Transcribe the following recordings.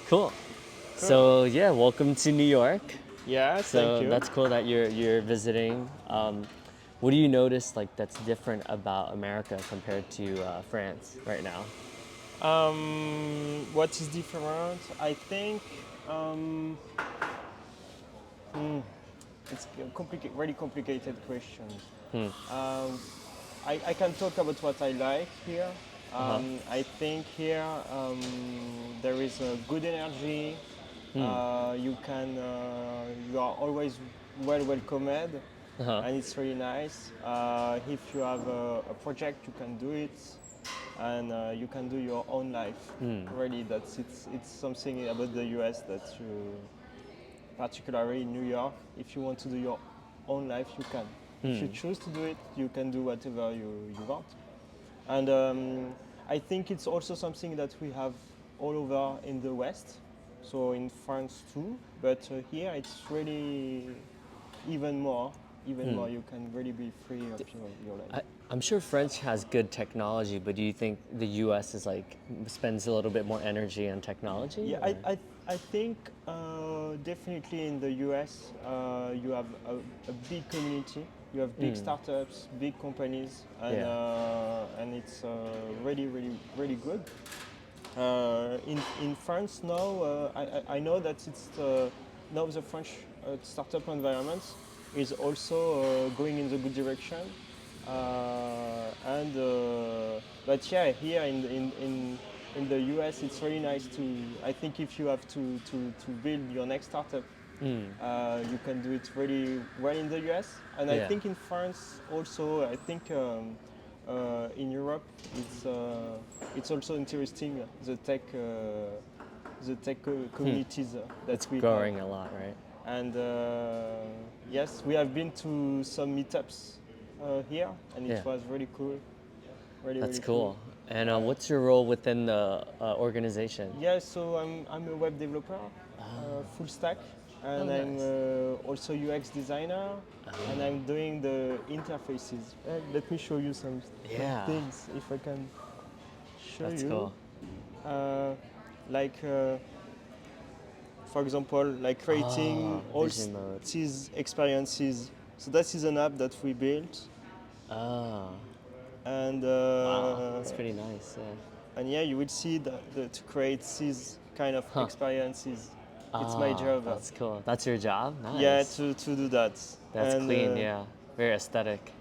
Cool. So yeah, welcome to New York. Yeah, thank So you. that's cool that you're visiting. What do you notice like that's different about America compared to France right now? What is different? I think hmm, it's a really complicated question. Hmm. Um, I can talk about what I like here. Uh-huh. I think here there is a good energy. Hmm. You are always well welcomed, Uh-huh. and it's really nice. If you have a project, you can do it, and you can do your own life. Hmm. Really, it's something about the US that you, particularly in New York, if you want to do your own life, you can. If you Hmm. choose to do it, you can do whatever you want. And I think it's also something that we have all over in the West, so in France too. But here it's really even more, even Hmm. more. You can really be free of your life. I'm sure French has good technology, but do you think the U.S. is like spends a little bit more energy on technology? Yeah, Or? I think definitely in the US you have a big community. You have big Hmm. startups, big companies, Yeah. and it's really good. In France now, I know that it's now the French startup environment is also going in the good direction. And But yeah, here in the US, it's really nice to. I think if you have to build your next startup, Hmm. you can do it really well in the US. And I Yeah. think in France also. I think in Europe, it's also interesting the tech Hmm. communities that It's we have. growing a lot, right? And yes, we have been to some meetups here, and it Yeah. was really cool, That's really cool. cool. And Uh, what's your role within the organization? yeah, so I'm a web developer, full stack, Oh, and I'm nice. also UX designer, and I'm doing the interfaces. Let me show you some Yeah, things if I can show that's you. cool. Uh, like for example, like Ah, creating all vision mode. these experiences. So that is an app that we built, Ah, and wow, that's pretty nice. Yeah. yeah, you will see that to create these kind of Huh. experiences. It's my Ah, job. that's cool. That's your job? Yeah, Nice. to do that, That's and clean, yeah. Very aesthetic.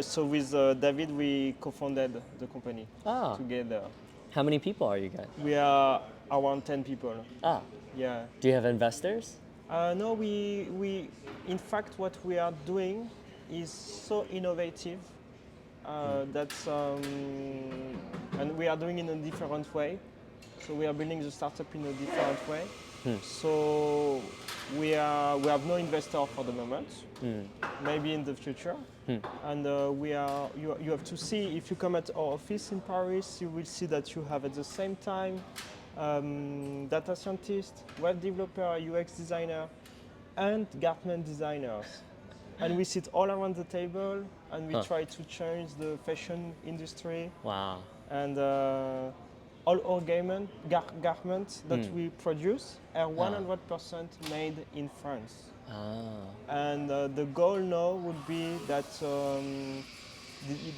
so with David we co-founded the company Ah, together. how many people are you guys? We are around 10 people. Ah, Yeah. do you have investors? No, in fact, what we are doing is so innovative and we are doing it in a different way. So we are building the startup in a different way. Hmm. So we have no investor for the moment. Maybe in the future. And you have to see if you come at our office in Paris, you will see that you have at the same time data scientist, web developer, UX designer, and garment designers. And we sit all around the table and we Huh. try to change the fashion industry Wow. and all our garments that we produce are Ah. 100% made in France. Ah. And the goal now would be that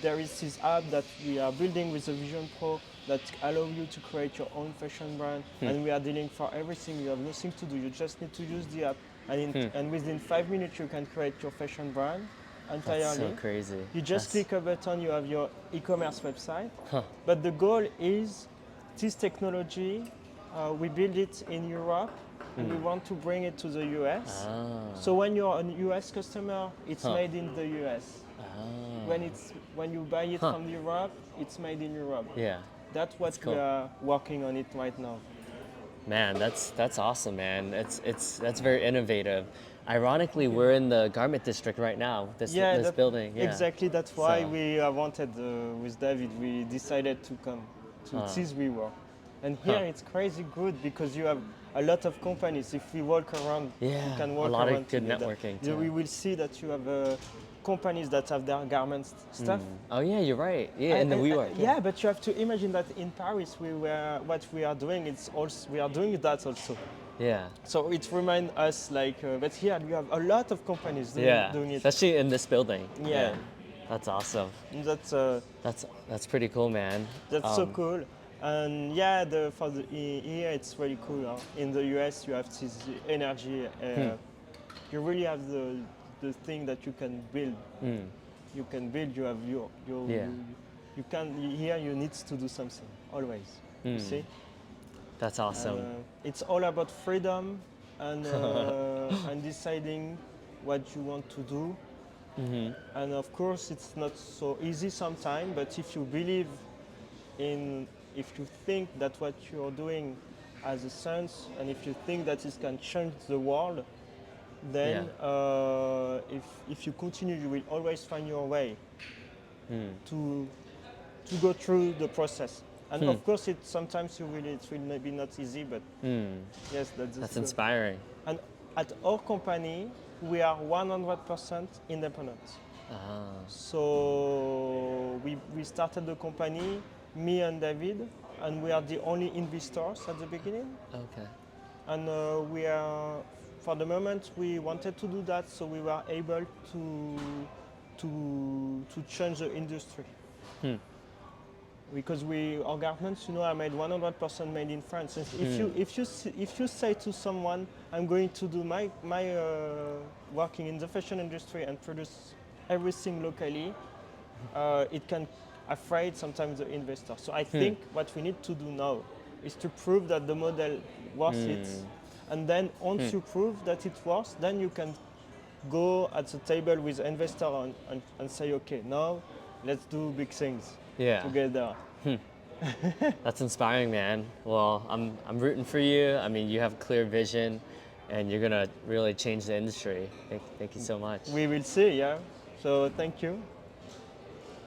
there is this app that we are building with the Vision Pro that allow you to create your own fashion brand, and we are dealing for everything. You have nothing to do. You just need to use the app, and within 5 minutes you can create your fashion brand That's so entirely. crazy. You just That's click a button, you have your e-commerce website. huh. But the goal is this technology, we build it in Europe and we want to bring it to the US. Ah. So when you're a US customer, it's Huh. made in the US. Ah. When you buy it Huh. from Europe, it's made in Europe. Yeah. That's what That's we cool. are working on it right now. Man, that's awesome, man. It's that's very innovative. Ironically, we're in the garment district right now. Yeah, This building, yeah. exactly. That's why So, we wanted with David. We decided to come to huh, this WeWork, and here huh. it's crazy good because you have a lot of companies. If we walk around, we Yeah, can a walk lot around of good together. networking We too. will see that you have companies that have their garments stuff. Oh yeah, you're right. Yeah, and the WeWork. Yeah, but you have to imagine that in Paris, what we are doing. We are doing that also. Yeah. So it reminds us like, but here you have a lot of companies Yeah. doing it. Especially in this building. Yeah. That's awesome. That's That's pretty cool, man. so cool. And yeah, here it's really cool. Huh? In the US, you have this energy. You really have the thing that you can build. You can build. You have your Yeah. you can here. You need to do something always. You see. That's awesome. It's all about freedom and and deciding what you want to do. And of course, it's not so easy sometimes. But if you believe if you think that what you're doing has a sense, and if you think that it can change the world, then if you continue, you will always find your way to go through the process. And of course, sometimes it will maybe not easy, but yes, That's inspiring. And at our company, we are 100% independent. So we started the company, me and David, and we are the only investors at the beginning. Okay. And for the moment, we wanted to do that, so we were able to change the industry. Because our garments, are made 100% made in France. And if you say to someone, I'm going to do my working in the fashion industry and produce everything locally, it can afraid sometimes the investor. So I think what we need to do now is to prove that the model worth it, and then once you prove that it works, then you can go at the table with investor and say, okay, now let's do big things together. That's inspiring, man. Well, I'm rooting for you. I mean, you have a clear vision, and you're gonna really change the industry. Thank you so much. We will see, yeah. So thank you.